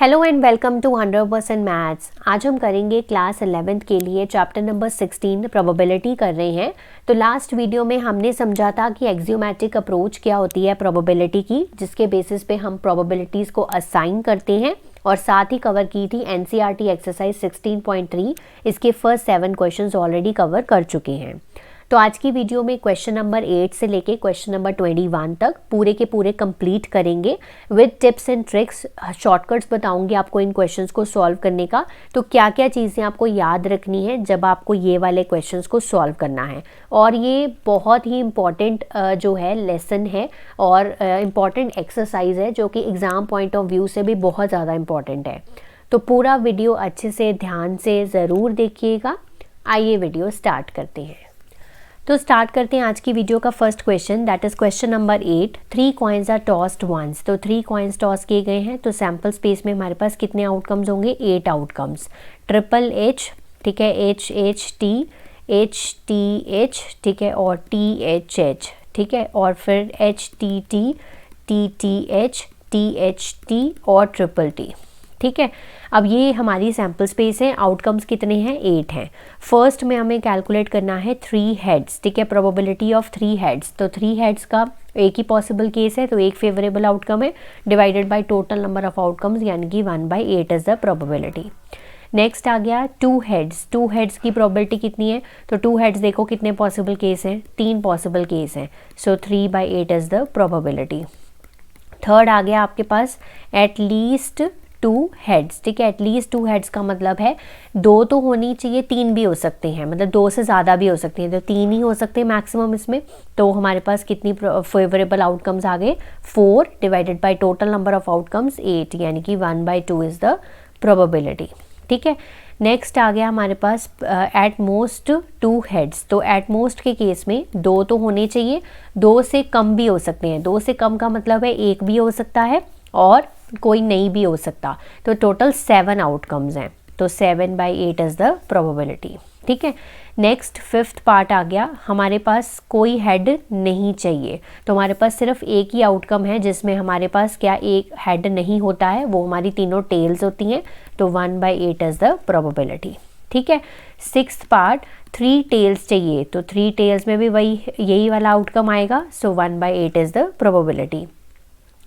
Hello and welcome to 100% maths. आज हम करेंगे क्लास 11th के लिए चैप्टर नंबर 16 प्रोबेबिलिटी कर रहे हैं। तो लास्ट वीडियो में हमने समझा था कि एक्सियोमेट्रिक अप्रोच क्या होती है प्रोबेबिलिटी की, जिसके बेसिस पे हम प्रोबेबिलिटीज़ को असाइन करते हैं, और साथ ही कवर की थी एनसीईआरटी एक्सरसाइज 16.3। इसके फर्स्ट 7 क्वेश्चंस ऑलरेडी कवर कर चुके हैं। तो आज की वीडियो में क्वेश्चन नंबर 8 से लेके क्वेश्चन नंबर 21 तक पूरे के पूरे कंप्लीट करेंगे with tips and tricks. Shortcuts बताऊंगी आपको इन क्वेश्चंस को सॉल्व करने का। तो क्या क्या चीज़ें आपको याद रखनी है जब आपको ये वाले क्वेश्चंस को सॉल्व करना है। और ये बहुत ही इम्पॉर्टेंट जो है लेसन है और इम्पॉर्टेंट एक्सरसाइज है, जो कि एग्ज़ाम पॉइंट ऑफ व्यू से भी बहुत ज़्यादा इम्पॉर्टेंट है। तो पूरा वीडियो अच्छे से ध्यान से ज़रूर देखिएगा। आइए वीडियो स्टार्ट करते हैं। तो स्टार्ट करते हैं आज की वीडियो का first question, that is question number 8। 3 coins are tossed once. तो 3 कॉइन्स टॉस किए गए हैं, तो सैम्पल स्पेस में हमारे पास कितने आउटकम्स होंगे? 8 आउटकम्स। ट्रिपल एच, ठीक है, H H T, H T H, ठीक है, और टी एच एच, ठीक है, और फिर H T T, T T H T और ट्रिपल टी, ठीक है। अब ये हमारी सैम्पल स्पेस है। आउटकम्स कितने हैं? 8 हैं। फर्स्ट में हमें कैलकुलेट करना है 3 हेड्स, ठीक है, प्रोबेबिलिटी ऑफ 3 हेड्स। तो 3 हेड्स का एक ही पॉसिबल केस है, तो एक फेवरेबल आउटकम है divided by total number of outcomes, यानी कि 1/8 इज द प्रोबेबिलिटी। नेक्स्ट आ गया 2 हेड्स। 2 हेड्स की प्रोबेबिलिटी कितनी है? तो 2 हेड्स देखो कितने पॉसिबल केस हैं? 3 पॉसिबल केस हैं, सो 3/8 इज द प्रोबेबिलिटी। थर्ड आ गया आपके पास एटलीस्ट 2 हेड्स, ठीक है। एटलीस्ट 2 हेड्स का मतलब है 2 तो होनी चाहिए, 3 भी हो सकते हैं, मतलब 2 से ज़्यादा भी हो सकते हैं, तो 3 ही हो सकते हैं मैक्सिमम इसमें। तो हमारे पास कितनी फेवरेबल आउटकम्स आ गए? 4 divided by total number of outcomes 8, यानी कि 1/2 इज़ द प्रोबेबिलिटी, ठीक है। नेक्स्ट आ गया हमारे पास एट मोस्ट 2 हेड्स। तो एट मोस्ट के केस में 2 तो होने चाहिए, 2 से कम भी हो सकते हैं। 2 से कम का मतलब है 1 भी हो सकता है और कोई नहीं भी हो सकता। तो टोटल 7 आउटकम्स हैं, तो 7/8 इज द प्रोबेबिलिटी, ठीक है। नेक्स्ट 5th पार्ट आ गया, हमारे पास कोई हेड नहीं चाहिए। तो हमारे पास सिर्फ एक ही आउटकम है जिसमें हमारे पास क्या एक हेड नहीं होता है, वो हमारी तीनों टेल्स होती हैं, तो 1/8 इज द प्रोबेबिलिटी, ठीक है। 6th पार्ट 3 टेल्स चाहिए, तो 3 टेल्स में भी यही वाला आउटकम आएगा, सो 1/8 इज द प्रोबेबिलिटी।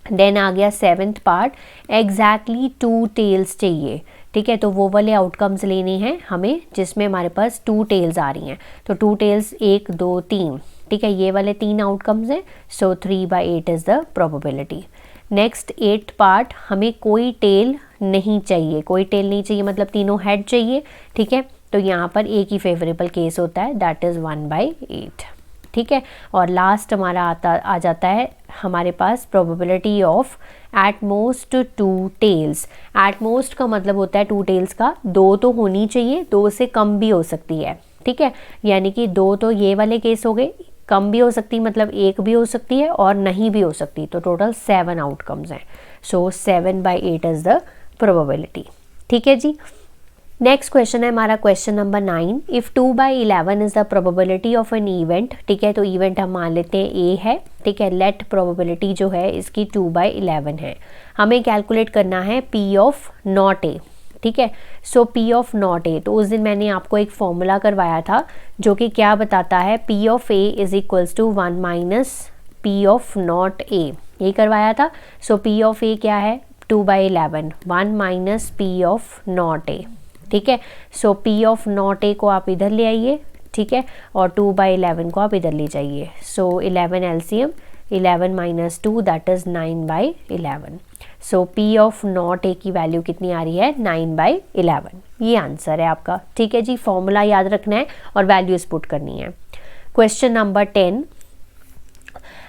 देन आ गया 7th पार्ट, एग्जैक्टली 2 टेल्स चाहिए, ठीक है। तो वो वाले आउटकम्स लेने हैं हमें जिसमें हमारे पास 2 टेल्स आ रही हैं। तो 2 टेल्स 1 2 3, ठीक है, ये वाले 3 आउटकम्स हैं, सो 3/8 is the probability. Next 8th part, हमें कोई टेल नहीं चाहिए। कोई टेल नहीं चाहिए मतलब तीनों हेड चाहिए, ठीक है। तो यहाँ पर एक ही फेवरेबल केस होता है, दैट इज़ 1/8, ठीक है। और लास्ट हमारा आ जाता है हमारे पास probability of at most 2 tails. At most का मतलब होता है 2 टेल्स का 2 तो होनी चाहिए, 2 से कम भी हो सकती है, ठीक है। यानी कि 2 तो ये वाले केस हो गए, कम भी हो सकती मतलब 1 भी हो सकती है और नहीं भी हो सकती। तो टोटल 7 आउटकम्स हैं, सो 7/8 इज द प्रोबेबिलिटी, ठीक है जी। नेक्स्ट क्वेश्चन है हमारा question number 9। If 2/11 is the probability of an event, ठीक है, तो इवेंट हम मान लेते हैं ए है, ठीक है। लेट प्रोबेबिलिटी जो है इसकी 2/11 है। हमें कैलकुलेट करना है पी ऑफ नॉट ए, ठीक है। सो पी ऑफ नॉट ए, तो उस दिन मैंने आपको एक फॉर्मूला करवाया था जो कि क्या बताता है, P of A is equals to 1 minus P of not A, ये करवाया था। सो पी ऑफ ए क्या है? 2/11, 1 माइनस पी ऑफ नॉट ए, ठीक है। सो पी ऑफ नॉट ए को आप इधर ले आइए, ठीक है, और 2/11 को आप इधर ले जाइए। सो 11 LCM, 11 minus 2 that is 9/11। So P of not ए की वैल्यू कितनी आ रही है? 9/11। ये आंसर है आपका, ठीक है जी। फॉर्मूला याद रखना है और वैल्यूज पुट करनी है। Question number 10।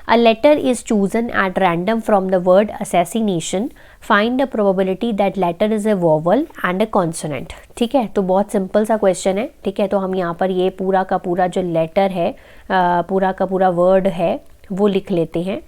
A letter is chosen at random from the word assassination. Find the probability that letter is a vowel and a consonant. ठीक है, तो बहुत सिंपल सा क्वेश्चन है, ठीक है। तो हम यहाँ पर ये पूरा का पूरा जो लेटर है, पूरा का पूरा वर्ड है वो लिख लेते हैं।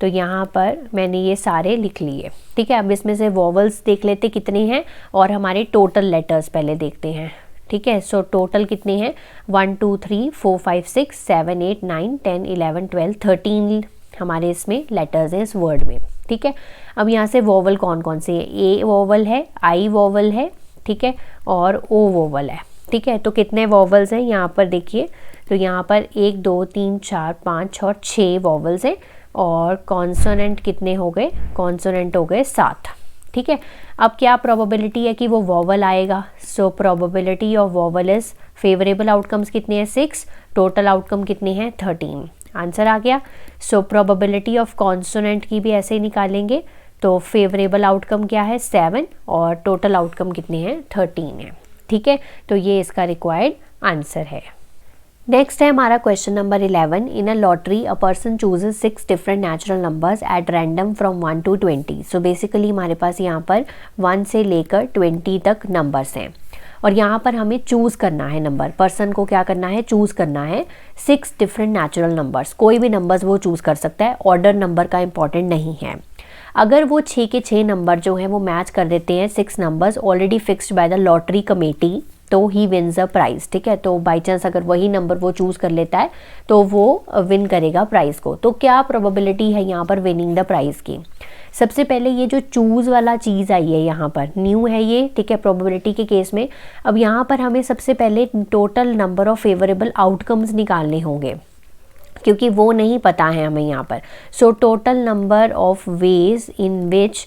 तो यहाँ पर मैंने ये सारे लिख लिए, ठीक है। अब इसमें से वॉवल्स देख लेते कितने हैं और हमारे टोटल लेटर्स पहले देखते हैं, ठीक है। सो टोटल कितने हैं? 1 2 3 4 5 6 7 8 9 10 11 12 13 हमारे इसमें लेटर्स हैं इस वर्ड में, ठीक है। अब यहाँ से वोवल कौन कौन से है, ए वोवल है, आई वोवल है, ठीक है, और ओ वोवल है, ठीक है। तो कितने वोवल्स हैं यहाँ पर देखिए, तो यहाँ पर 1 2 3 4 5 6 और 6 वोवल्स हैं, और कॉन्सोनेंट कितने हो गए, कॉन्सोनेंट हो गए 7, ठीक है। अब क्या प्रोबेबिलिटी है कि वो वोवल आएगा, so probability of vowel is, favourable outcomes कितने हैं 6, टोटल आउटकम कितने हैं 13, आंसर आ गया। सो प्रोबेबिलिटी ऑफ कॉन्सोनेंट की भी ऐसे ही निकालेंगे, तो फेवरेबल आउटकम क्या है 7 और टोटल आउटकम कितने हैं 13 है, ठीक है। तो ये इसका रिक्वायर्ड आंसर है। नेक्स्ट है हमारा question number 11। In a lottery a person chooses 6 different natural numbers at random from 1 to 20। So basically हमारे पास यहाँ पर 1 से लेकर 20 तक नंबर्स हैं, और यहाँ पर हमें चूज़ करना है नंबर, पर्सन को क्या करना है, चूज़ करना है 6 डिफरेंट नेचुरल नंबर्स। कोई भी नंबर्स वो चूज़ कर सकता है, ऑर्डर नंबर का इंपॉर्टेंट नहीं है। अगर वो 6 के 6 नंबर जो हैं वो मैच कर देते हैं 6 numbers already fixed by the lottery committee, तो ही विन्स अ प्राइज़, ठीक है। तो बाई चांस अगर वही नंबर वो चूज़ कर लेता है तो वो विन करेगा प्राइज़ को। तो क्या प्रोबेबिलिटी है यहाँ पर विनिंग द प्राइज़ की? सबसे पहले ये जो चूज़ वाला चीज़ आई है यहाँ पर न्यू है ये, ठीक है, प्रोबेबिलिटी के केस में। अब यहाँ पर हमें सबसे पहले total number of favourable outcomes निकालने होंगे, क्योंकि वो नहीं पता है हमें यहाँ पर। So total number of ways in which,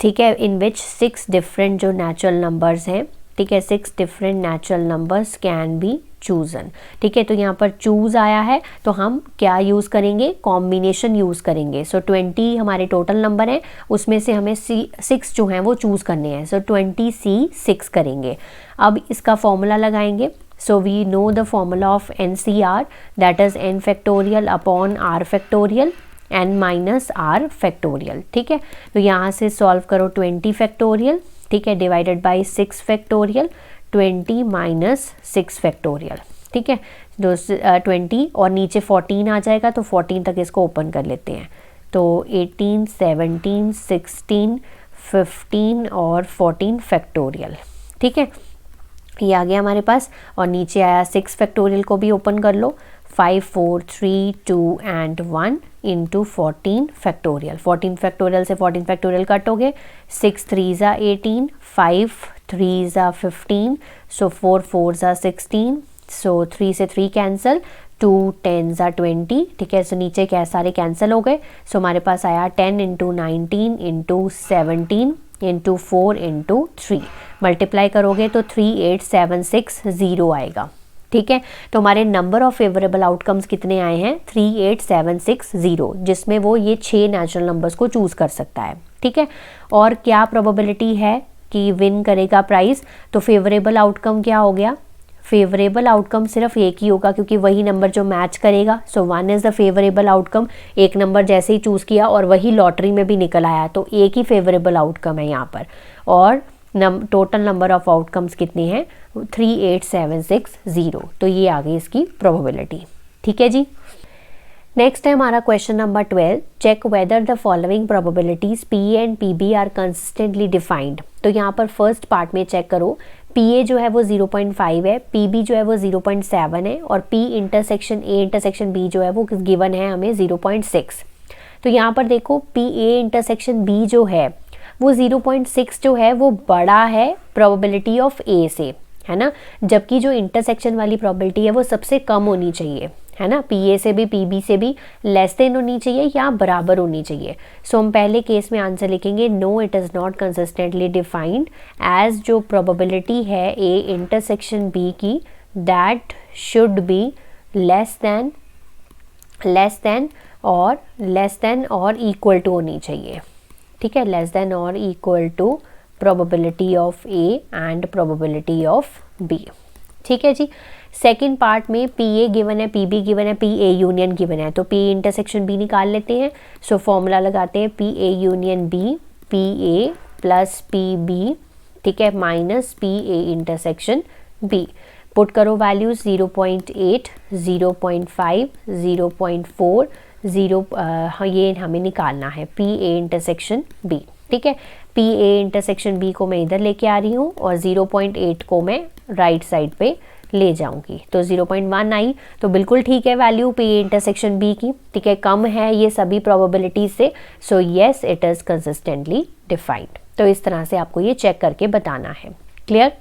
ठीक है, इन विच 6 डिफरेंट जो नेचुरल नंबर्स हैं, ठीक है, 6 different natural numbers can be chosen, ठीक है। तो यहाँ पर चूज आया है तो हम क्या यूज़ करेंगे, कॉम्बिनेशन यूज़ करेंगे। सो 20 हमारे टोटल नंबर हैं, उसमें से हमें 6 जो हैं वो चूज़ करने हैं। सो 20C6 करेंगे। अब इसका फॉर्मूला लगाएंगे। So we know the formula of NCR, that is n factorial upon r factorial n minus r factorial, ठीक है। तो यहाँ से सॉल्व करो 20 फैक्टोरियल, ठीक है, divided by 6 factorial, 20 minus 6 factorial, ठीक है। 20 और नीचे 14 आ जाएगा, तो 14 तक इसको ओपन कर लेते हैं। तो 18 17 16 15 और 14 फैक्टोरियल, ठीक है, ये आ गया हमारे पास। और नीचे आया 6 फैक्टोरियल को भी ओपन कर लो, 5 4 3 2 and 1 इंटू 14 फैक्टोरियल। 14 फैक्टोरियल से 14 फैक्टोरियल कटोगे, 6 3 18, 5 3 15, सो 4 4 16, सो 3 से 3 कैंसिल, 2 10 20, ठीक है। सो नीचे क्या सारे कैंसिल हो गए। सो हमारे पास आया 10 into 19 into 17 into 4 into 3, multiply करोगे तो 38760 आएगा, ठीक है। तो हमारे नंबर ऑफ फेवरेबल आउटकम्स कितने आए हैं 38760, जिसमें वो ये 6 नेचुरल नंबर्स को चूज़ कर सकता है, ठीक है। और क्या प्रोबेबिलिटी है कि विन करेगा प्राइस? तो फेवरेबल आउटकम क्या हो गया, फेवरेबल आउटकम सिर्फ एक ही होगा, क्योंकि वही नंबर जो मैच करेगा। सो 1 इज़ द फेवरेबल आउटकम, एक नंबर जैसे ही चूज़ किया और वही लॉटरी में भी निकल आया, तो एक ही फेवरेबल आउटकम है यहाँ पर। और टोटल नंबर ऑफ आउटकम्स कितने हैं 38760, तो ये आ गई इसकी प्रोबेबिलिटी, ठीक है जी। नेक्स्ट है हमारा question number 12। Check whether the following probabilities PA and PB are consistently defined. तो यहाँ पर फर्स्ट पार्ट में चेक करो, PA जो है वो 0.5 है, PB जो है वो 0.7 है, और P intersection A intersection B जो है वो गिवन है हमें 0.6। तो यहाँ पर देखो PA इंटरसेक्शन B जो है वो 0.6 जो है वो बड़ा है प्रोबेबिलिटी ऑफ A से, है ना, जबकि जो इंटरसेक्शन वाली प्रोबेबिलिटी है वो सबसे कम होनी चाहिए, है ना, PA से भी PB से भी लेस देन होनी चाहिए या बराबर होनी चाहिए। सो हम पहले केस में आंसर लिखेंगे no it is not consistently defined, as जो प्रोबेबिलिटी है A इंटरसेक्शन B की that should be less than और इक्वल टू होनी चाहिए, ठीक है, लेस देन और equal to probability of A and probability of B, ठीक है जी। सेकेंड पार्ट में PA गिवन है, PB गिवन है, PA यूनियन गिवन है, तो P इंटरसेक्शन B निकाल लेते हैं। सो फॉर्मूला लगाते हैं PA union B, PA plus PB, ठीक है, minus PA intersection B। Put करो वैल्यूज 0.8, 0.5, 0.4, 0, ये हमें निकालना है PA इंटरसेक्शन B, ठीक है। PA इंटरसेक्शन B को मैं इधर लेके आ रही हूँ और 0.8 को मैं राइट साइड पे ले जाऊंगी। तो 0.1 आई तो बिल्कुल ठीक है वैल्यू पे इंटरसेक्शन बी की, ठीक है, कम है ये सभी प्रोबेबिलिटी से, so yes it is consistently defined. तो इस तरह से आपको ये चेक करके बताना है। Clear?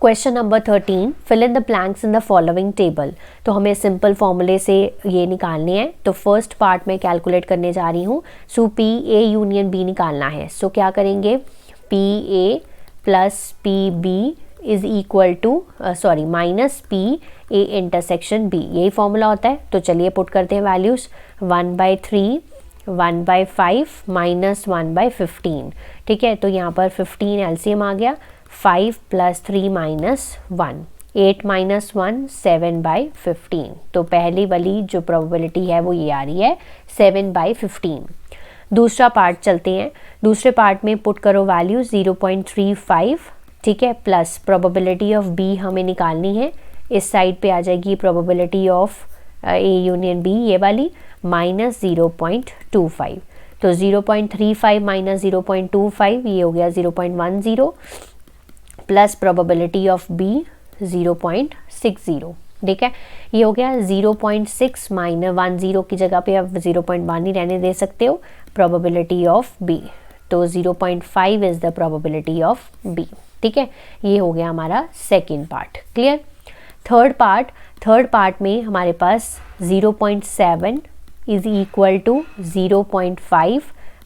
Question number 13, fill in the blanks in the following table. तो हमें सिंपल फॉर्मूले से ये निकालने हैं। तो फर्स्ट पार्ट में कैलकुलेट करने जा रही हूँ। So P A union B निकालना है। सो क्या करेंगे, P A plus P B is equal to minus P A intersection B, यही फॉर्मूला होता है। तो चलिए पुट करते हैं वैल्यूज़, 1/3, 1/5 माइनस 1/15, ठीक है। तो यहाँ पर 15 एलसीएम आ गया, 5 + 3 - 1, 8 - 1 7/15। तो पहली वाली जो प्रोबेबिलिटी है वो ये आ रही है 7/15। दूसरा पार्ट चलते हैं। दूसरे पार्ट में पुट करो वैल्यू 0.35, ठीक है, प्लस प्रोबेबिलिटी ऑफ बी हमें निकालनी है। इस साइड पे आ जाएगी probability of A union B, ये वाली, माइनस 0.25। तो 0.35 माइनस 0.25 ये हो गया 0.10, प्लस प्रोबेबिलिटी ऑफ बी 0.60, ठीक है। ये हो गया 0.6 माइनस 10 की जगह पे आप 0.1 ही रहने दे सकते हो, प्रोबेबिलिटी ऑफ बी। तो 0.5 is the probability of B, ठीक है। ये हो गया हमारा second part. Clear? Third part में हमारे पास 0.7 is equal to 0.5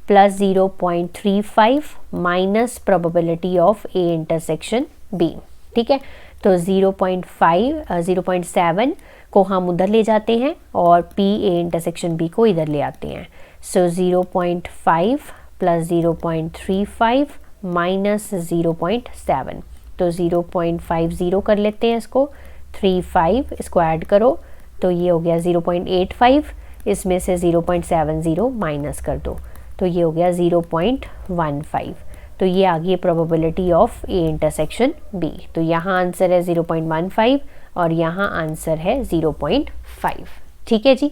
plus 0.35 minus probability of A intersection B, ठीक है। तो 0.7 को हम उधर ले जाते हैं और पी ए इंटरसेक्शन बी को इधर ले आते हैं। सो 0.5 प्लस 0.35 माइनस 0.7, तो 0.50 कर लेते हैं इसको, 35 इसको ऐड करो तो ये हो गया 0.85, इसमें से 0.70 माइनस कर दो तो ये हो गया 0.15। तो ये आ गई probability of A intersection B. तो यहाँ आंसर है 0.15 और यहाँ आंसर है 0.5, ठीक है जी।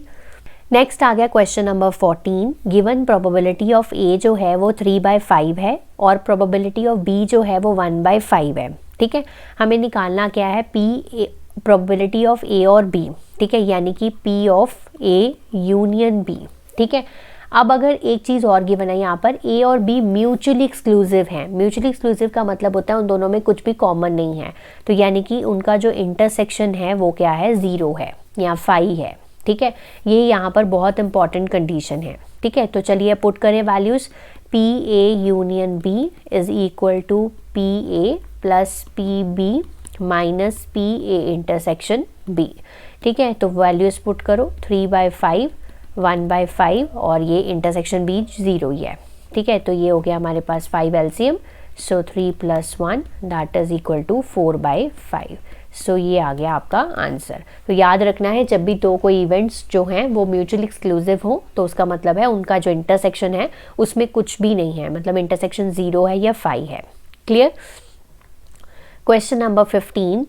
नेक्स्ट आ गया question number 14, given probability of A जो है वो 3/5 है और प्रोबेबिलिटी ऑफ बी जो है वो 1/5 है, ठीक है। हमें निकालना क्या है, पी प्रोबेबिलिटी ऑफ ए और बी, ठीक है, यानी कि P of A union B, ठीक है। अब अगर एक चीज़ और गिवन है यहाँ पर, ए और बी म्यूचुअली एक्सक्लूसिव हैं। म्यूचुअली एक्सक्लूसिव का मतलब होता है उन दोनों में कुछ भी कॉमन नहीं है, तो यानी कि उनका जो इंटरसेक्शन है वो क्या है, 0 है या 5 है, ठीक है। ये यहाँ पर बहुत इंपॉर्टेंट कंडीशन है, ठीक है। तो चलिए पुट करें values, P A union B is equal to P A plus P B minus P A intersection B, ठीक है। तो वैल्यूज़ पुट करो, 3/5, 1/5 और ये इंटरसेक्शन बी 0 ही है, ठीक है। तो ये हो गया हमारे पास 5 LCM, so 3 + 1 that is equal to 4/5। So ये आ गया आपका आंसर। तो याद रखना है जब भी दो कोई इवेंट्स जो हैं वो म्यूचुअली एक्सक्लूसिव हो तो उसका मतलब है उनका जो इंटरसेक्शन है उसमें कुछ भी नहीं है, मतलब इंटरसेक्शन 0 है या 5 है। Clear? Question number 15,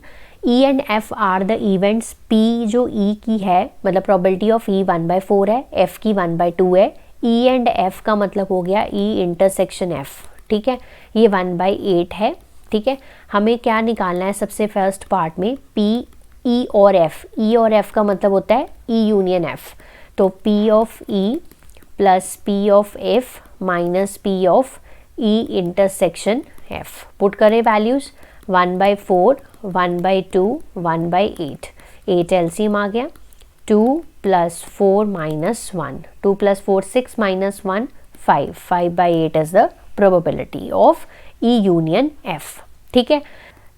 E and F are the events. P जो ई की है मतलब प्रोबेबिलिटी ऑफ ई 1/4 है, एफ की 1/2 है। ई एंड एफ का मतलब हो गया ई इंटरसेक्शन एफ, ठीक है, ये 1/8 है, ठीक है। हमें क्या निकालना है सबसे फर्स्ट पार्ट में, पी ई और एफ। ई और एफ का मतलब होता है ई यूनियन एफ, तो P of E plus P of F minus P of E intersection F. Put करें वैल्यूज़, 1/4, 1/2, 1/8, 8 एलसीएम आ गया, 2 + 4 - 1, 2 + 4 6 - 1 5, 5/8 is the probability of E union F, ठीक है।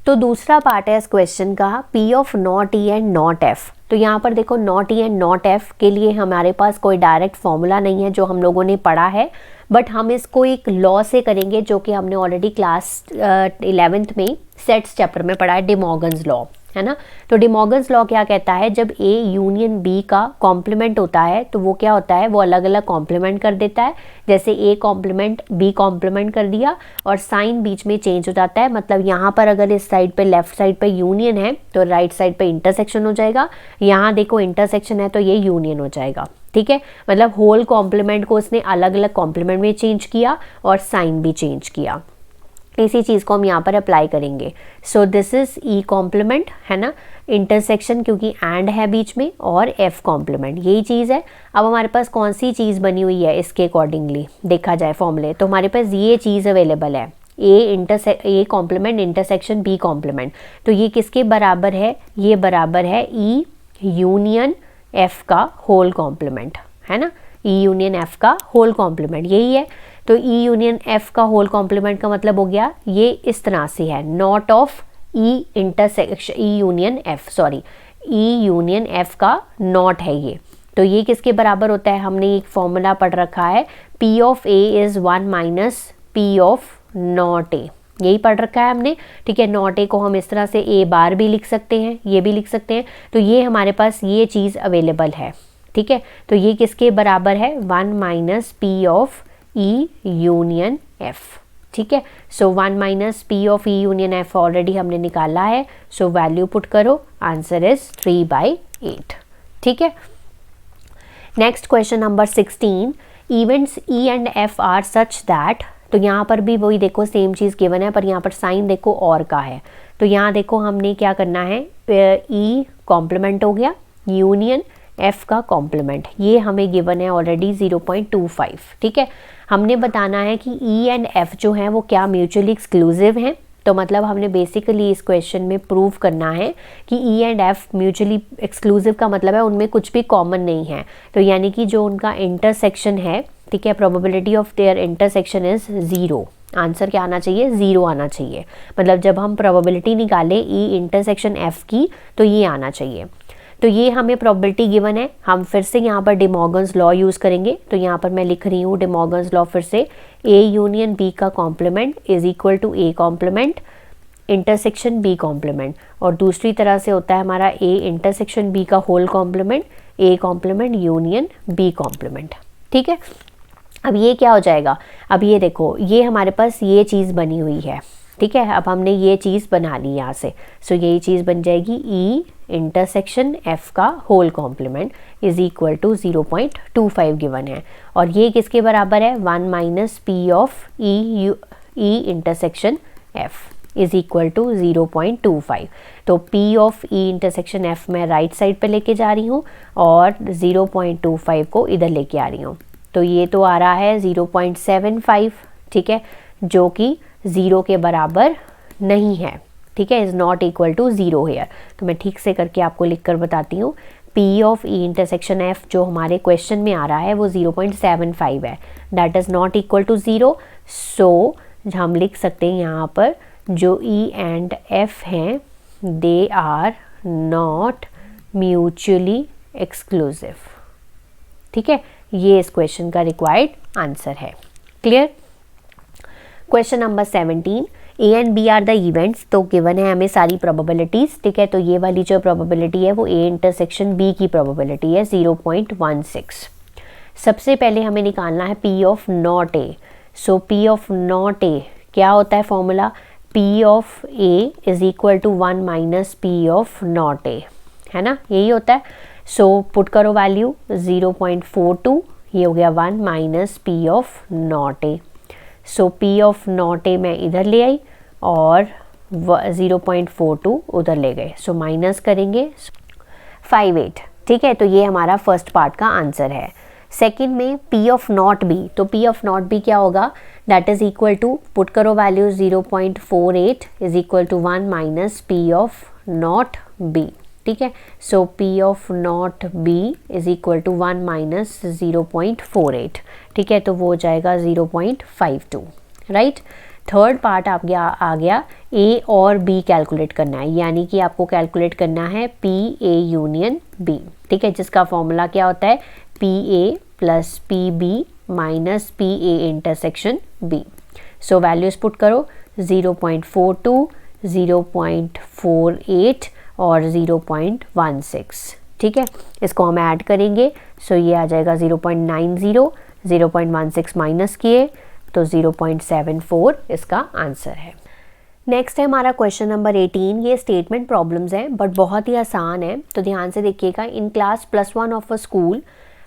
तो दूसरा पार्ट है इस क्वेश्चन का, P of not E and not F. तो यहाँ पर देखो not E and not F के लिए हमारे पास कोई डायरेक्ट फॉर्मूला नहीं है जो हम लोगों ने पढ़ा है, बट हम इसको एक लॉ से करेंगे जो कि हमने ऑलरेडी क्लास 11th में सेट्स चैप्टर में पढ़ा है, डे मॉर्गन्स लॉ, है ना। तो डे मॉर्गन्स लॉ क्या कहता है, जब ए यूनियन बी का कॉम्प्लीमेंट होता है तो वो क्या होता है, वो अलग अलग कॉम्प्लीमेंट कर देता है। जैसे ए कॉम्प्लीमेंट बी कॉम्प्लीमेंट कर दिया और साइन बीच में चेंज हो जाता है, मतलब यहाँ पर अगर इस साइड पे लेफ्ट साइड पे यूनियन है तो राइट साइड पे इंटरसेक्शन हो जाएगा। यहाँ देखो इंटरसेक्शन है तो ये यूनियन हो जाएगा, ठीक है। मतलब होल कॉम्प्लीमेंट को उसने अलग अलग कॉम्प्लीमेंट में चेंज किया और साइन भी चेंज किया। इसी चीज़ को हम यहाँ पर अप्लाई करेंगे। So this is E complement, है ना, इंटरसेक्शन क्योंकि एंड है बीच में, और एफ कॉम्प्लीमेंट, यही चीज़ है। अब हमारे पास कौन सी चीज़ बनी हुई है इसके अकॉर्डिंगली देखा जाए फॉर्मूले, तो हमारे पास ये चीज़ अवेलेबल है, A complement intersection B complement. तो ये किसके बराबर है, ये बराबर है ई यूनियन एफ का होल कॉम्प्लीमेंट, है ना, ई यूनियन एफ का होल कॉम्प्लीमेंट यही है। तो ई यूनियन एफ का होल कॉम्प्लीमेंट का मतलब हो गया ये इस तरह से है, not of E intersection E union F, sorry E union F का नॉट है ये। तो ये किसके बराबर होता है, हमने एक फॉर्मूला पढ़ रखा है, P of A is 1 minus P of not ए, यही पढ़ रखा है हमने, ठीक है। नॉट ए को हम इस तरह से ए बार भी लिख सकते हैं, ये भी लिख सकते हैं। तो ये हमारे पास ये चीज़ अवेलेबल है, ठीक है। तो ये किसके बराबर है, 1 minus P of E union F, ठीक है। So 1 minus P of E union F already हमने निकाला है, सो वैल्यू पुट करो, आंसर इज 3/8, ठीक है। Next question number 16, events E and F are such that, तो यहाँ पर भी वही देखो सेम चीज़ गिवन है, पर यहाँ पर साइन देखो और का है। तो यहाँ देखो हमने क्या करना है, ई कॉम्प्लीमेंट हो गया, यूनियन एफ का कॉम्प्लीमेंट, ये हमें गिवन है ऑलरेडी 0.25, ठीक है। हमने बताना है कि ई एंड एफ जो है वो क्या म्यूचुअली एक्सक्लूसिव हैं। तो मतलब हमने बेसिकली इस क्वेश्चन में प्रूव करना है कि ई एंड एफ म्यूचुअली एक्सक्लूसिव का मतलब है उनमें कुछ भी कॉमन नहीं है। तो यानी कि जो उनका इंटरसेक्शन है, ठीक है, probability of their intersection is 0। Answer क्या आना चाहिए, 0 आना चाहिए। मतलब जब हम प्रोबेबिलिटी निकालें ई इंटरसेक्शन एफ की तो ये आना चाहिए। तो ये हमें प्रोबेबिलिटी गिवन है, हम फिर से यहाँ per day Morgan's law use करेंगे। तो यहाँ पर मैं लिख रही हूँ डे मॉर्गन्स लॉ फिर से, ए यूनियन बी का complement is equal to A complement intersection B complement, और दूसरी तरह से होता है हमारा ए इंटरसेक्शन बी का whole complement, A complement union B complement, ठीक है। अब ये क्या हो जाएगा, अब ये देखो ये हमारे पास ये चीज़ बनी हुई है, ठीक है। अब हमने ये चीज़ बना ली यहाँ से, सो यही चीज़ बन जाएगी ई इंटरसेक्शन एफ का whole complement is equal to 0.25 given है, और ये किसके बराबर है, 1 minus P of E intersection F is equal to 0.25। तो P of E intersection F मैं राइट साइड पे लेके जा रही हूँ और 0.25 को इधर लेके आ रही हूँ। तो ये तो आ रहा है 0.75, ठीक है, जो कि 0 के बराबर नहीं है, ठीक है, is not equal to 0 here. तो मैं ठीक से करके आपको लिख कर बताती हूँ, P of E intersection F जो हमारे क्वेश्चन में आ रहा है वो 0.75 है, that is not equal to 0। So हम लिख सकते हैं यहाँ पर जो ई एंड एफ हैं they are not mutually exclusive, ठीक है। ये इस क्वेश्चन का रिक्वायर्ड आंसर है। Clear. Question number 17, A and B are the events, तो गिवन है हमें सारी प्रोबेबिलिटीज़, ठीक है। तो ये वाली जो प्रोबेबिलिटी है वो ए इंटरसेक्शन बी की प्रोबेबिलिटी है 0.16। सबसे पहले हमें निकालना है P of not A. So P of not A क्या होता है formula, P of A is equal to 1 minus P of not A, है ना, यही होता है। सो पुट करो वैल्यू 0.42, ये हो गया 1 minus P of not A. So P of not ए मैं इधर ले आई और 0.42 उधर ले गए, सो माइनस करेंगे 58, ठीक है। तो ये हमारा फर्स्ट पार्ट का आंसर है। सेकंड में पी ऑफ नॉट बी, तो पी ऑफ नॉट बी क्या होगा, that is equal to, put करो value 0.48 is equal to 1 minus P of not B, ठीक है। So P of not B is equal to 1 minus 0.48, ठीक है, तो वो हो जाएगा 0.52, राइट। थर्ड पार्ट आ गया ए और बी कैलकुलेट करना है, यानी कि आपको कैलकुलेट करना है पी ए यूनियन बी, ठीक है, जिसका फॉर्मूला क्या होता है, P A plus P B minus P A intersection B. So values put करो 0.42, 0.48 और 0.16, ठीक है। इसको हम ऐड करेंगे, सो ये आ जाएगा 0.90, 0.16 माइनस किए तो 0.74 इसका आंसर है। नेक्स्ट है हमारा क्वेश्चन नंबर 18। ये स्टेटमेंट प्रॉब्लम्स हैं बट बहुत ही आसान है, तो ध्यान से देखिएगा। In class +1 of a school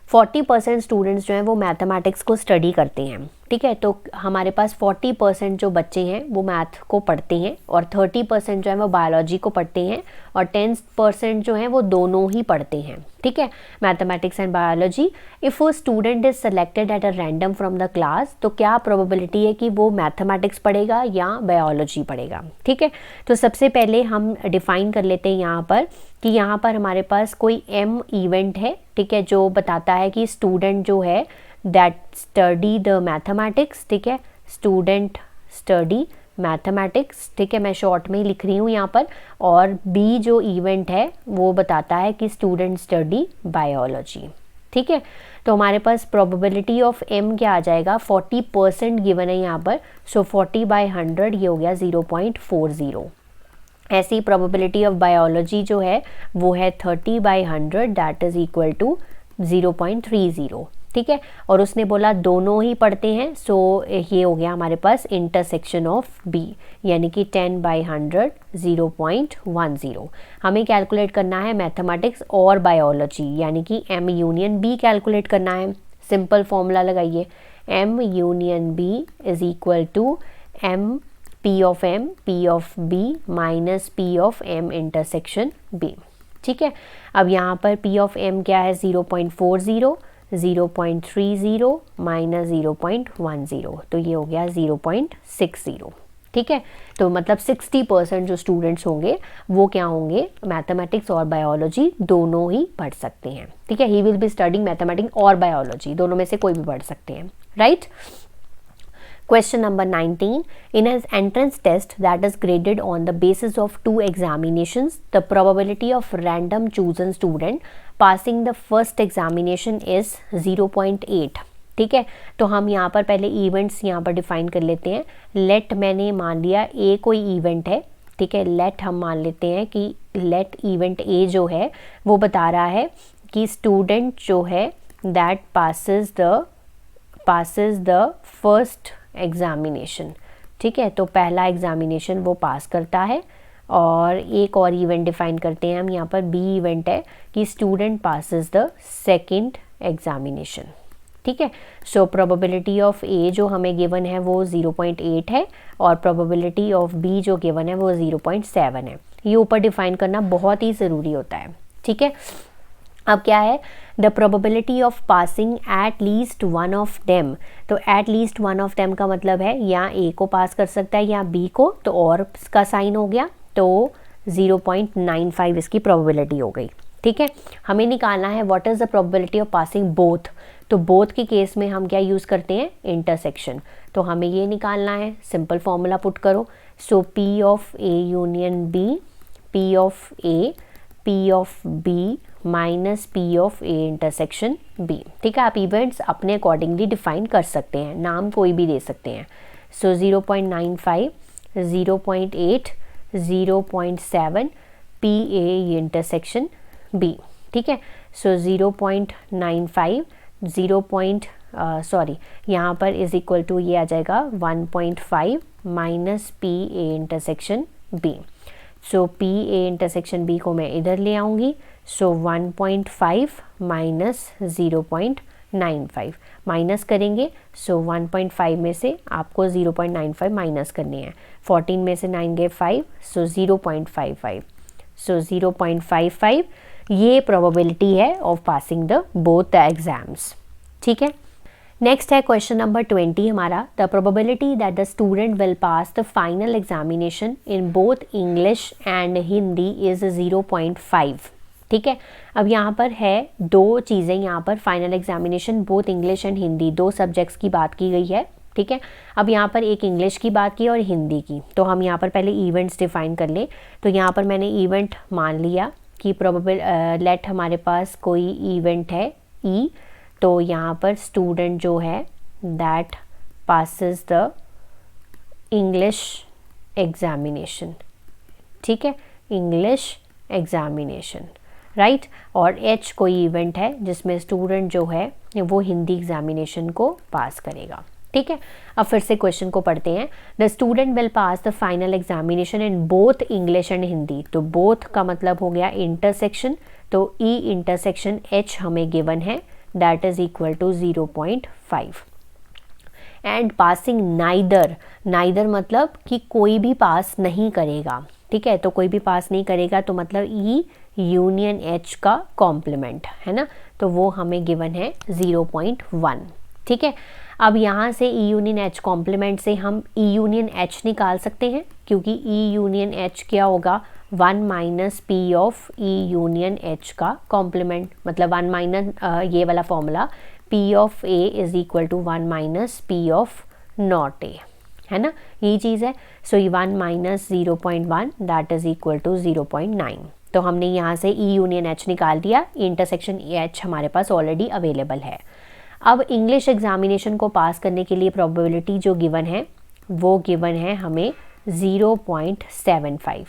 40% students जो हैं वो मैथमेटिक्स को स्टडी करते हैं, ठीक है। तो हमारे पास 40% जो बच्चे हैं वो मैथ को पढ़ते हैं और 30% जो है वो बायोलॉजी को पढ़ते हैं और 10% जो है वो दोनों ही पढ़ते हैं, ठीक है, mathematics and biology. If a student is selected at a random from the class, तो क्या प्रोबेबिलिटी है कि वो मैथमेटिक्स पढ़ेगा या बायोलॉजी पढ़ेगा, ठीक है। तो सबसे पहले हम डिफाइन कर लेते हैं यहाँ पर कि यहाँ पर हमारे पास कोई m इवेंट है, ठीक है, जो बताता है कि स्टूडेंट जो है दैट स्टडी द मैथमेटिक्स, ठीक है, स्टूडेंट स्टडी मैथमेटिक्स, ठीक है, मैं शॉर्ट में ही लिख रही हूँ यहाँ पर। और b जो इवेंट है वो बताता है कि स्टूडेंट स्टडी बायोलॉजी, ठीक है। तो हमारे पास प्रोबेबिलिटी ऑफ m क्या आ जाएगा, 40% गिवन है यहाँ पर, सो 40/100 ये हो गया 0.40। ऐसी प्रोबेबिलिटी ऑफ बायोलॉजी जो है वो है 30/100 दैट इज इक्वल टू 0.30, ठीक है। और उसने बोला दोनों ही पढ़ते हैं, सो ये हो गया हमारे पास इंटरसेक्शन ऑफ बी, यानी कि 10/100 0.10। हमें कैलकुलेट करना है मैथमेटिक्स और बायोलॉजी, यानी कि m यूनियन b कैलकुलेट करना है। सिंपल फॉर्मूला लगाइए, m union b is equal to m p of b minus p of m intersection b, ठीक है। अब यहाँ पर p ऑफ m क्या है, 0.40, 0.30 माइनस 0.10, तो ये हो गया 0.60, ठीक है। तो मतलब 60% जो स्टूडेंट्स होंगे वो क्या होंगे, मैथमेटिक्स और बायोलॉजी दोनों ही पढ़ सकते हैं, ठीक है। He will be studying mathematics और बायोलॉजी, दोनों में से कोई भी पढ़ सकते हैं, right. Question number 19. In an entrance test that is graded on the basis of 2 examinations, the probability of random chosen student passing the first examination is 0.8, ठीक है। तो हम यहाँ पर पहले इवेंट्स यहाँ पर डिफाइन कर लेते हैं। लेट मैंने मान लिया ए कोई इवेंट है, ठीक है, लेट हम मान लेते हैं कि लेट इवेंट ए जो है वो बता रहा है कि स्टूडेंट जो है that passes the first examination, ठीक है। तो पहला एग्जामिनेशन वो पास करता है। और एक और इवेंट डिफाइन करते हैं हम यहाँ पर, बी इवेंट है कि student passes the second examination, ठीक है। सो प्रोबेबिलिटी ऑफ ए जो हमें गिवन है वो 0.8 है और प्रोबेबिलिटी ऑफ बी जो गिवन है वो 0.7 है। ये ऊपर डिफाइन करना बहुत ही ज़रूरी होता है, ठीक है। अब क्या है, the probability of passing at least one of them. तो at least one of them का मतलब है या ए को पास कर सकता है या बी को, तो और का साइन हो गया, तो 0.95 इसकी प्रोबेबिलिटी हो गई, ठीक है। हमें निकालना है what is the probability of passing both. तो बोथ के केस में हम क्या यूज़ करते हैं, इंटरसेक्शन। तो हमें ये निकालना है, सिंपल फॉर्मूला पुट करो। So P of A union B, P of A, P of B minus P of A intersection B, ठीक है। आप इवेंट्स अपने अकॉर्डिंगली डिफाइन कर सकते हैं, नाम कोई भी दे सकते हैं। सो 0.95, 0.8, 0.7 पी ए इंटरसेक्शन बी, ठीक है। सो 0.95 यहाँ पर इज इक्वल टू ये आ जाएगा 1.5 minus P A intersection B. So P A intersection B को मैं इधर ले आऊँगी। सो 1.5 माइनस 0.95 माइनस करेंगे। सो 1.5 में से आपको 0.95 माइनस करनी है। 14 में से 9 गए 5, सो 0.55। सो 0.55 ये प्रोबेबिलिटी है of passing the both the exams, ठीक है। नेक्स्ट है क्वेश्चन नंबर 20 हमारा, the probability that the student will pass the final examination in both English and Hindi is 0.5, ठीक है। अब यहाँ पर है दो चीज़ें, यहाँ पर final examination both English and Hindi, दो सब्जेक्ट्स की बात की गई है, ठीक है। अब यहाँ पर एक इंग्लिश की बात की और हिंदी की, तो हम यहाँ पर पहले इवेंट्स डिफाइन कर लें। तो यहाँ पर मैंने इवेंट मान लिया कि प्रोबेबल लेट हमारे पास कोई इवेंट है ई, तो यहाँ पर स्टूडेंट जो है that passes the English examination, ठीक है, इंग्लिश एग्जामिनेशन, राइट। और एच कोई इवेंट है जिसमें स्टूडेंट जो है वो हिंदी एग्जामिनेशन को पास करेगा, ठीक है। अब फिर से क्वेश्चन को पढ़ते हैं। The student will pass the final examination in both English and Hindi. तो बोथ का मतलब हो गया इंटरसेक्शन, तो ई इंटरसेक्शन एच हमें गिवन है that is equal to 0.5। And passing neither, neither मतलब कि कोई भी पास नहीं करेगा, ठीक है। तो कोई भी पास नहीं करेगा तो मतलब ई यूनियन एच का कॉम्प्लीमेंट है ना, तो वो हमें गिवन है 0.1, ठीक है। अब यहाँ से ई यूनियन एच कॉम्प्लीमेंट से हम ई यूनियन एच निकाल सकते हैं, क्योंकि ई यूनियन एच क्या होगा, 1 minus P of E union H का कॉम्प्लीमेंट, मतलब 1 माइनस ये वाला formula P of A is equal to 1 minus P of not A, है ना, ये चीज़ है। So 1 minus 0.1 that is equal to 0.9। तो हमने यहाँ से ई यूनियन एच निकाल दिया, इंटरसेक्शन एच हमारे पास ऑलरेडी अवेलेबल है। अब इंग्लिश एग्जामिनेशन को पास करने के लिए प्रोबेबिलिटी जो गिवन है वो गिवन है हमें 0.75,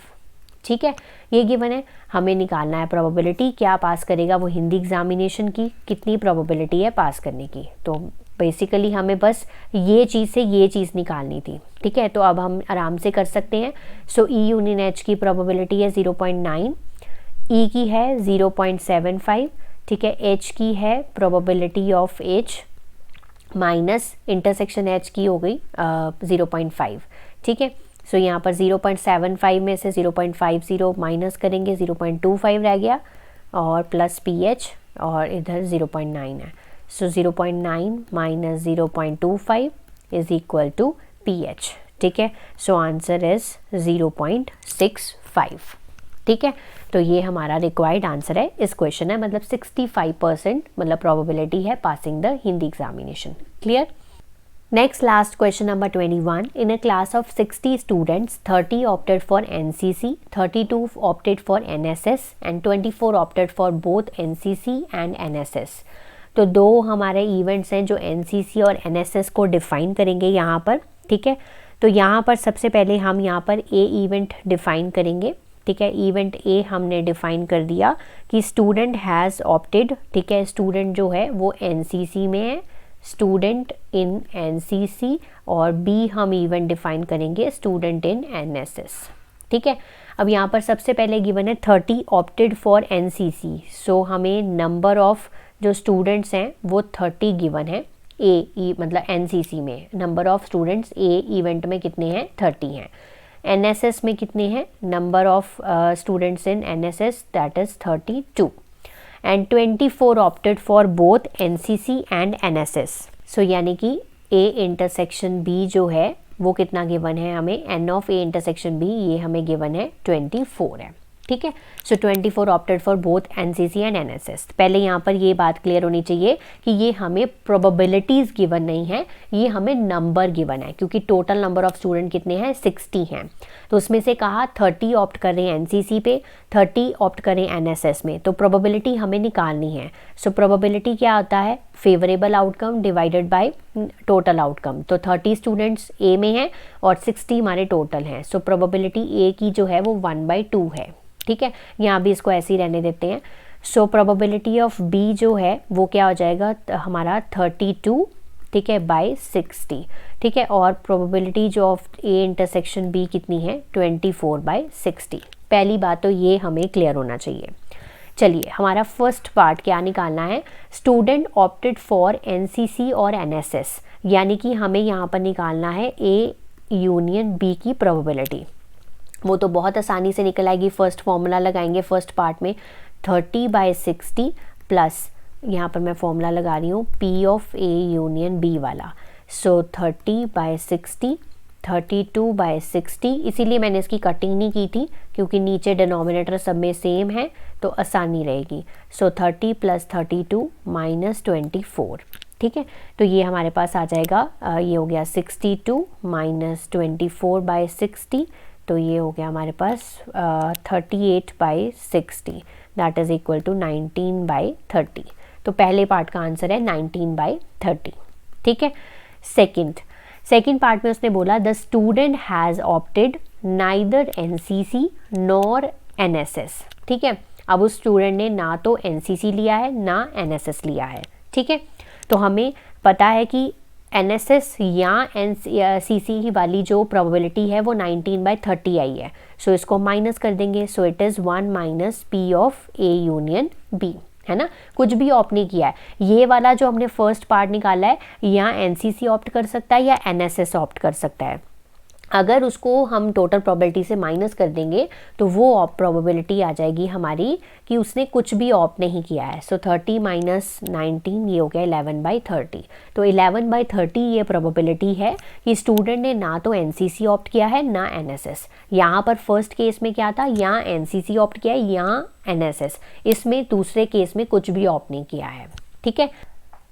ठीक है, ये गिवन है। हमें निकालना है प्रोबेबिलिटी क्या पास करेगा वो हिंदी एग्जामिनेशन की, कितनी प्रोबेबिलिटी है पास करने की। तो बेसिकली हमें बस ये चीज़ से ये चीज़ निकालनी थी, ठीक है। तो अब हम आराम से कर सकते हैं। सो ई यूनियन एच की प्रोबेबिलिटी है 0.9, ई की है 0.75, ठीक है, एच की है probability of H minus intersection H की हो गई 0.5, ठीक है। सो यहाँ पर 0.75 में से 0.50 माइनस करेंगे, 0.25 रह गया, और प्लस पी एच, और इधर 0.9 है। So 0.9 minus 0.25 is equal to P H, ठीक है। सो आंसर इज 0.65, ठीक है। तो ये हमारा रिक्वायर्ड आंसर है इस क्वेश्चन है, मतलब 65% मतलब प्रोबेबिलिटी है passing the Hindi examination. Clear. Next, last question number 21. In a class of 60 students, 30 opted for NCC, 32 opted for NSS and 24 opted for both NCC and NSS. तो दो हमारे इवेंट्स हैं जो NCC और NSS को डिफ़ाइन करेंगे यहाँ पर, ठीक है। तो यहाँ पर सबसे पहले हम यहाँ पर ए इवेंट डिफ़ाइन करेंगे, ठीक है। इवेंट ए हमने डिफ़ाइन कर दिया कि स्टूडेंट हैज़ ऑप्टेड, ठीक है, स्टूडेंट जो है वो NCC में है, स्टूडेंट इन एनसीसी, और बी हम इवेंट डिफाइन करेंगे स्टूडेंट इन एनएसएस, ठीक है। अब यहाँ पर सबसे पहले गिवन है 30 ऑप्टेड फॉर एनसीसी, सो हमें नंबर ऑफ जो स्टूडेंट्स हैं वो 30 गिवन है ए मतलब एनसीसी में, number of students A event में कितने हैं 30 हैं। एनएसएस में कितने हैं, number of students in NSS that is 32, and 24 opted for both NCC and NSS. So यानी कि ए इंटरसेक्शन बी जो है वो कितना गिवन है हमें, N of A intersection B ये हमें गिवन है 24 है, ठीक है। So 24 opted for both NCC and NSS. पहले यहाँ पर ये बात क्लियर होनी चाहिए कि ये हमें प्रोबेबिलिटीज़ गिवन नहीं है, ये हमें नंबर गिवन है, क्योंकि टोटल नंबर ऑफ स्टूडेंट कितने हैं 60 हैं। तो उसमें से कहा 30 ऑप्ट कर रहे हैं एनसीसी पे, 30 ऑप्ट करें एनएसएस में, तो प्रोबेबिलिटी हमें निकालनी है। सो प्रोबेबिलिटी क्या होता है, favourable outcome divided by total outcome. तो 30 स्टूडेंट्स ए में हैं और 60 हमारे टोटल हैं। सो प्रोबेबिलिटी ए की जो है वो 1/2 है, ठीक है। यहाँ भी इसको ऐसे ही रहने देते हैं। सो प्रोबेबिलिटी ऑफ बी जो है वो क्या हो जाएगा हमारा 32, ठीक है, बाय 60, ठीक है। और प्रोबेबिलिटी जो ऑफ ए इंटरसेक्शन बी कितनी है 24/60। पहली बात तो ये हमें क्लियर होना चाहिए। चलिए हमारा फर्स्ट पार्ट क्या निकालना है, स्टूडेंट ऑप्टेड फॉर एनसीसी और एनएसएस, यानी कि हमें यहाँ पर निकालना है ए यूनियन बी की प्रोबेबिलिटी। वो तो बहुत आसानी से निकल आएगी, फर्स्ट फॉर्मूला लगाएंगे फर्स्ट पार्ट में 30/60 प्लस यहाँ पर मैं फॉर्मूला लगा रही हूँ P of A union B वाला। सो 30/60, 32/60, इसीलिए मैंने इसकी कटिंग नहीं की थी क्योंकि नीचे डिनोमिनेटर सब में सेम है तो आसानी रहेगी। सो 30 + 32 - 24, ठीक है। तो ये हमारे पास आ जाएगा, ये हो गया 62 - 24/60, तो ये हो गया हमारे पास 38/60 दैट इज़ इक्वल टू 19/30। तो पहले पार्ट का आंसर है 19/30, ठीक है। सेकंड पार्ट में उसने बोला the student has opted neither NCC nor NSS, ठीक है। अब उस स्टूडेंट ने ना तो एनसीसी लिया है ना एनएसएस लिया है, ठीक है। तो हमें पता है कि एनएसएस या एनसीसी वाली जो प्रोबेबिलिटी है वो 19/30 आई है। सो इसको माइनस कर देंगे। So it is 1 - P of A union B, है ना, कुछ भी ऑप्ट नहीं किया है। ये वाला जो हमने फर्स्ट पार्ट निकाला है, यहाँ एनसीसी ऑप्ट कर सकता है या एनएसएस ऑप्ट कर सकता है। अगर उसको हम टोटल प्रोबेबिलिटी से माइनस कर देंगे तो वो प्रोबेबिलिटी आ जाएगी हमारी कि उसने कुछ भी ऑप्ट नहीं किया है। सो 30 माइनस 19 ये हो गया 11/30। तो 11/30 ये प्रोबेबिलिटी है कि स्टूडेंट ने ना तो एनसीसी ऑप्ट किया है ना एनएसएस। यहाँ पर फर्स्ट केस में क्या था, यहाँ एनसीसी ऑप्ट किया है, यहाँ एनएसएस, इसमें दूसरे केस में कुछ भी ऑप्ट नहीं किया है। ठीक है,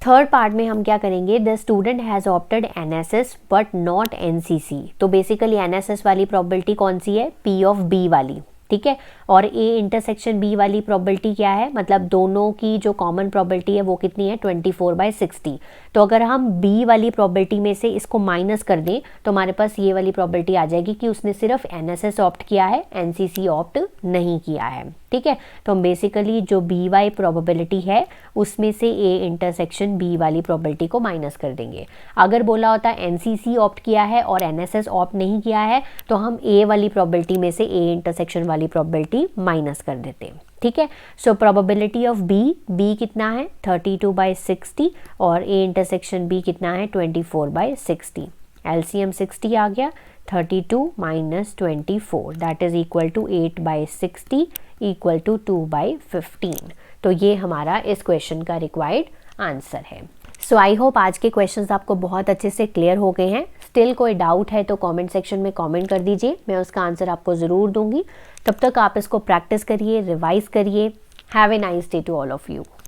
थर्ड पार्ट में हम क्या करेंगे, the student has opted NSS but not NCC. तो बेसिकली एनएसएस वाली प्रोबेबिलिटी कौन सी है, पी ऑफ बी वाली। ठीक है, और ए इंटरसेक्शन बी वाली प्रोबेबिलिटी क्या है, मतलब दोनों की जो कॉमन प्रोबेबिलिटी है वो कितनी है, 24/60। तो अगर हम बी वाली प्रोबेबिलिटी में से इसको माइनस कर दें तो हमारे पास ये वाली प्रोबेबिलिटी आ जाएगी कि उसने सिर्फ एनएसएस ऑप्ट किया है, एनसीसी ऑप्ट नहीं किया है। ठीक है, तो हम बेसिकली जो बी वाई प्रोबेबिलिटी है उसमें से ए इंटरसेक्शन बी वाली प्रोबेबिलिटी को माइनस कर देंगे। अगर बोला होता है एनसीसी ऑप्ट किया है और एनएसएस ऑप्ट नहीं किया है तो हम ए वाली प्रोबेबिलिटी में से ए इंटरसेक्शन वाली प्रोबेबिलिटी माइनस कर देते हैं। ठीक है, सो प्रोबेबिलिटी ऑफ बी कितना है, 32/60 और ए इंटरसेक्शन बी कितना है, 24/60। एलसीएम 60 आ गया, 32 minus 24 that is equal to 8/60 equal to 2/15। तो ये हमारा इस क्वेश्चन का रिक्वायर्ड आंसर है। सो आई होप आज के क्वेश्चंस आपको बहुत अच्छे से क्लियर हो गए हैं। स्टिल कोई डाउट है तो कमेंट सेक्शन में कमेंट कर दीजिए, मैं उसका आंसर आपको ज़रूर दूंगी। तब तक आप इसको प्रैक्टिस करिए, रिवाइज करिए। Have a nice day to all of you.